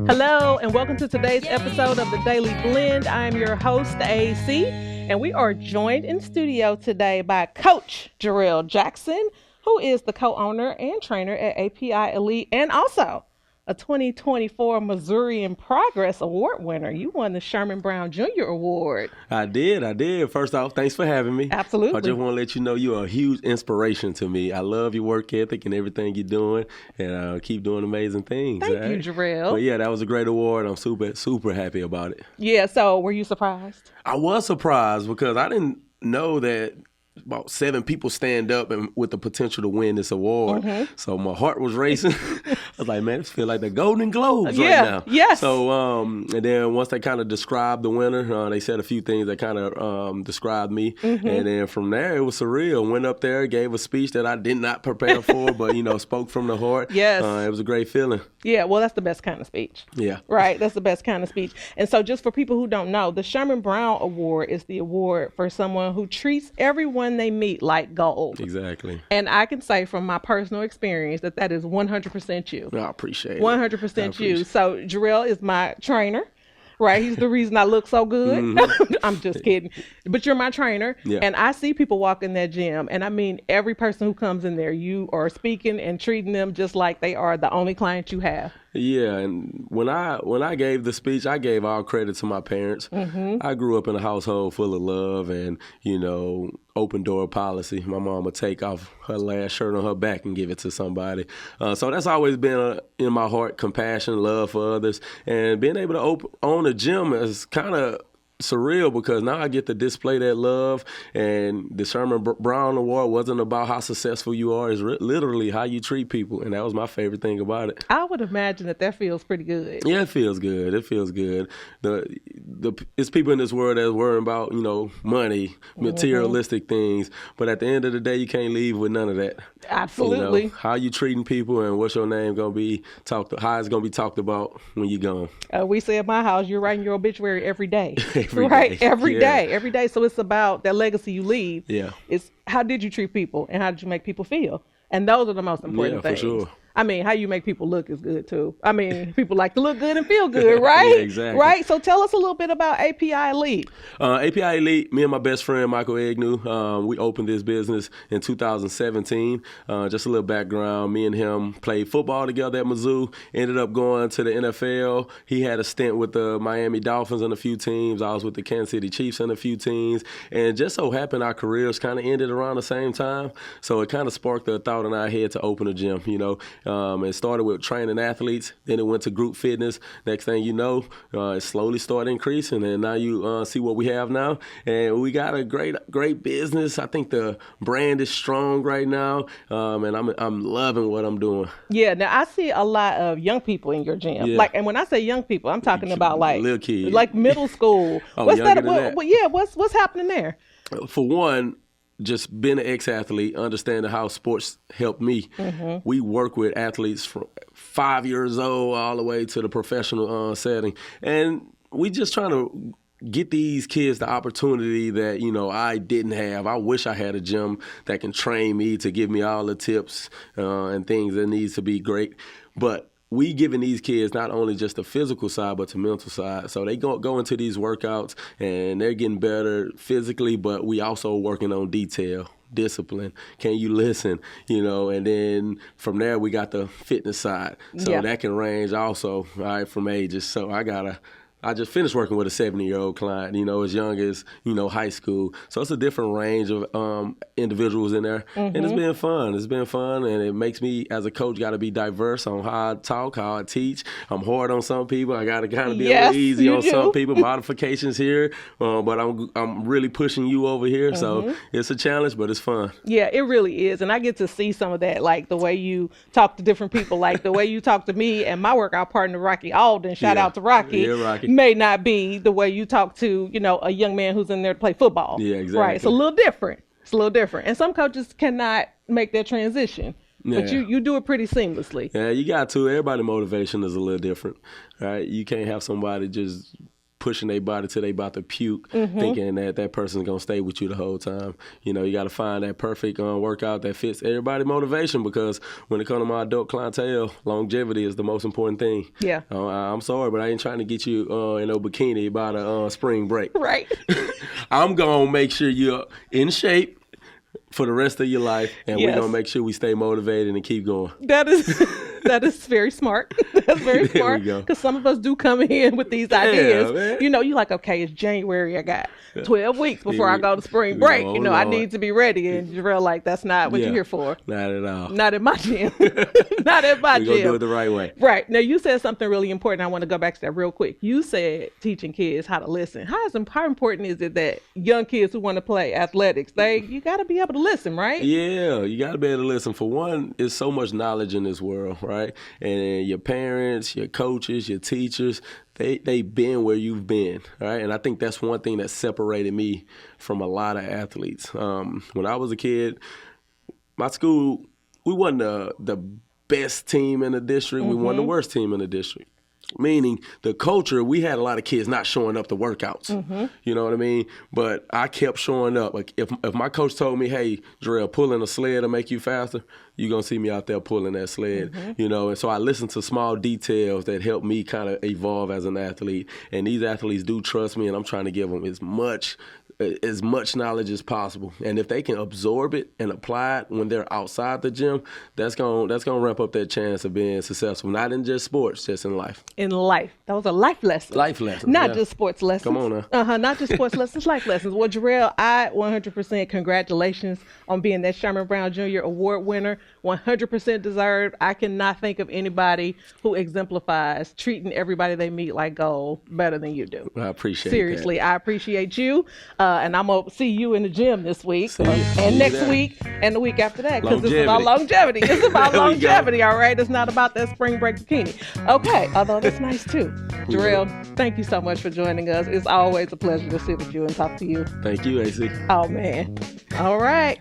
Hello, and welcome to today's episode of the Daily Blend. I am your host, AC, and we are joined in studio today by Coach Jerrell Jackson, who is the co-owner and trainer at API Elite, and also a 2024 Missouri in Progress Award winner. You won the Sherman Brown Jr. Award. I did. First off, thanks for having me. Absolutely. I just want to let you know you are a huge inspiration to me. I love your work ethic and everything you're doing, and keep doing amazing things. Thank you, Jerrell. But yeah, that was a great award. I'm super happy about it. Yeah, so were you surprised? I was surprised because I didn't know that about 7 people stand up and with the potential to win this award. So my heart was racing. I was like, man, this feels like the Golden Globes right now. Yes. So, and then once they kind of described the winner, they said a few things that kind of described me. And then from there, it was surreal. Went up there, gave a speech that I did not prepare for, but, spoke from the heart. Yes. It was a great feeling. Yeah, well, that's the best kind of speech. Yeah. Right, that's the best kind of speech. And so just for people who don't know, the Sherman Brown Award is the award for someone who treats everyone they meet like gold. Exactly. And I can say from my personal experience that is 100% you. I appreciate it. 100% you. So Jerrell is my trainer. Right, he's the reason I look so good. I'm just kidding, but you're my trainer, and I see people walk in that gym, and I mean every person who comes in there, you are speaking and treating them just like they are the only client you have. Yeah, and when I gave the speech, I gave all credit to my parents. I grew up in a household full of love and, open door policy. My mom would take off her last shirt on her back and give it to somebody. So that's always been in my heart, compassion, love for others. And being able to own a gym is kind of surreal because now I get to display that love, and the Sherman Brown Award wasn't about how successful you are. It's literally how you treat people, and that was my favorite thing about it. I would imagine that feels pretty good. Yeah, it feels good. It's people in this world that's worrying about, money, materialistic things, but at the end of the day, you can't leave with none of that. Absolutely. How you treating people and what's your name going to be how it's going to be talked about when you're gone. We say at my house, you're writing your obituary every day. Every day. So it's about that legacy you leave. Yeah. It's how did you treat people and how did you make people feel? And those are the most important things. For sure. I mean, how you make people look is good too. I mean, people like to look good and feel good, right? Yeah, exactly. Right? So tell us a little bit about API Elite. API Elite, me and my best friend, Michael Agnew, we opened this business in 2017. Just a little background, me and him played football together at Mizzou, ended up going to the NFL. He had a stint with the Miami Dolphins and a few teams. I was with the Kansas City Chiefs and a few teams. And just so happened our careers kind of ended around the same time. So it kind of sparked a thought in our head to open a gym, It started with training athletes, then it went to group fitness. Next thing you know, it slowly started increasing, and now you see what we have now. And we got a great business. I think the brand is strong right now, and I'm loving what I'm doing. Yeah, now I see a lot of young people in your gym. Yeah. And when I say young people, I'm talking about little kids, like middle school. What's that? What's happening there? For one, just being an ex-athlete, understanding how sports helped me. We work with athletes from 5 years old all the way to the professional setting. And we just trying to get these kids the opportunity that, I didn't have. I wish I had a gym that can train me to give me all the tips and things that needs to be great. But we giving these kids not only just the physical side, but the mental side. So they go into these workouts and they're getting better physically, but we also working on detail, discipline. Can you listen? And then from there we got the fitness side. So that can range also, from ages. So I just finished working with a 70-year-old client, as young as, high school. So it's a different range of individuals in there. And it's been fun. It's been fun, and it makes me, as a coach, got to be diverse on how I talk, how I teach. I'm hard on some people. I got to kind of be a little easy on some people. Modifications here, but I'm really pushing you over here. So it's a challenge, but it's fun. Yeah, it really is. And I get to see some of that, like the way you talk to different people, like the way you talk to me and my workout partner, Rocky Alden. Shout out to Rocky. Yeah, Rocky. May not be the way you talk to, a young man who's in there to play football. Yeah, exactly. Right. It's a little different. And some coaches cannot make that transition. Yeah. But you do it pretty seamlessly. Yeah, you got to. Everybody's motivation is a little different, right? You can't have somebody just pushing their body till they about to puke, thinking that person's going to stay with you the whole time. You know, you got to find that perfect workout that fits everybody's motivation, because when it comes to my adult clientele, longevity is the most important thing. Yeah. I'm sorry, but I ain't trying to get you in a bikini about a spring break. Right. I'm going to make sure you're in shape for the rest of your life, and we're going to make sure we stay motivated and keep going. That is very smart. That's very smart. Because some of us do come in with these ideas. Man. You know, you're like, okay, it's January. I got 12 weeks before I go to spring break. You know, I need to be ready. And Jerrell, like, that's not what you're here for. Not at all. Not in my gym. Not in my gym. We're going to do it the right way. Right. Now, you said something really important. I want to go back to that real quick. You said teaching kids how to listen. How important is it that young kids who want to play athletics, you got to be able to listen, right? Yeah, you got to be able to listen. For one, there's so much knowledge in this world, right? And your parents, your coaches, your teachers, they've been where you've been, right? And I think that's one thing that separated me from a lot of athletes. When I was a kid, my school, we wasn't the best team in the district. We weren't the worst team in the district. Meaning the culture, we had a lot of kids not showing up to workouts. You know what I mean? But I kept showing up. Like if my coach told me, hey, Jerrell, pulling a sled to make you faster, you're going to see me out there pulling that sled. You know, and so I listened to small details that helped me kind of evolve as an athlete. And these athletes do trust me, and I'm trying to give them as much knowledge as possible. And if they can absorb it and apply it when they're outside the gym, that's gonna ramp up their chance of being successful, not in just sports, just in life. In life. That was a life lesson. Life lesson. Not just sports lessons. Come on now. Not just sports lessons, life lessons. Well, Jerrell, I 100% congratulations on being that Sherman Brown Jr. Award winner. 100% deserved. I cannot think of anybody who exemplifies treating everybody they meet like gold better than you do. I appreciate Seriously, I appreciate you. And I'm going to see you in the gym this week and next week and the week after that, because this is about longevity. It's about longevity, all right? It's not about that spring break bikini. Okay, although that's nice too. Jerrell, thank you so much for joining us. It's always a pleasure to sit with you and talk to you. Thank you, AC. Oh, man. All right.